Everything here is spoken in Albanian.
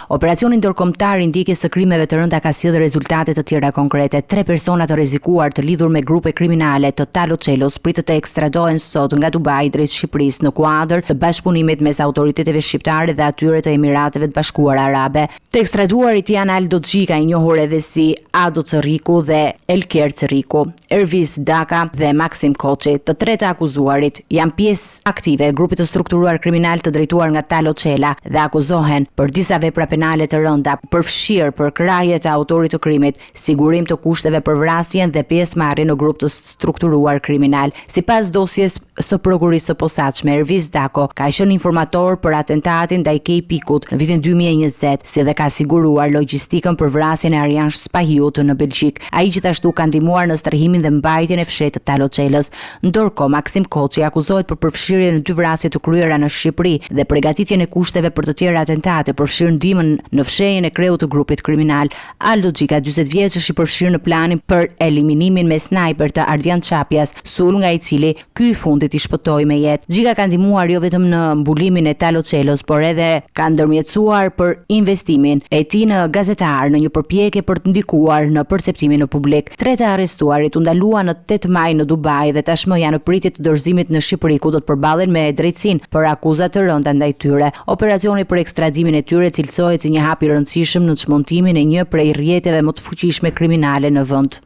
Operacioni ndërkombëtar i ndjekjes së krimeve të rënda ka sjellë rezultate të tjera konkrete. 3 persona të rrezikuar të lidhur me grupe kriminale të Taloçelos pritet të ekstradohen sot nga Dubai drejt Shqipërisë në kuadër të bashkëpunimit mes autoriteteve shqiptare dhe atyre të Emirateve të Bashkuara Arabe. Të ekstraduarit janë Aldo Xhika, i njohur edhe si Ado Cerriku dhe Elker Cerriku, Ervis Daka dhe Maxim Koçi. Të tretë akuzuarit janë pjesë aktive e grupit të strukturuar kriminal të drejtuar nga Taloçela dhe akuzohen për disa vepra penale të rënda, përfshirë për krahje të autorit të krimit, sigurim të kushteve për vrasjen dhe pjesëmarrje në grup të strukturuar kriminal. Sipas dosjes së prokurisë së posaçme, Ervis Dako ka qenë informator për atentatin ndaj Kej Pikut në vitin 2020, si dhe ka siguruar logjistikën për vrasjen e Arjan Spahiut në Belgjik. Ai gjithashtu ka ndihmuar në strehimin dhe mbajtjen e fshetit të Taloçelës. Ndërkohë, Maxim Koçi akuzohet për përfshirje në 2 vrasje të kryera në Shqipëri dhe përgatitjen e kushteve për të tjera atentate, përfshirë ndihmën në fshehjen e kreut të grupit kriminal. Aldo Xhika, 40 vjeç, është i përfshirë në planin për eliminimin me snajper të Ardian Çapjas, sulm nga i cili ky i fundit i shpëtoi me jetë. Xhika ka ndihmuar jo vetëm në mbulimin e Taloçelos, por edhe ka ndërmjetësuar për investimin e tij në gazetar në një përpjekje për të ndikuar në perceptimin në publik. 3 të arrestuarit u ndaluan në 8 maj në Dubai dhe tashmë janë në pritje të dorëzimit në Shqipëri, ku do të përballen me drejtësinë për akuza të rënda ndaj tyre. Operacioni për ekstradimin e tyre cilësohet si një hap i rëndësishëm në çmontimin e një prej rrjeteve më të fuqishme kriminale në vend.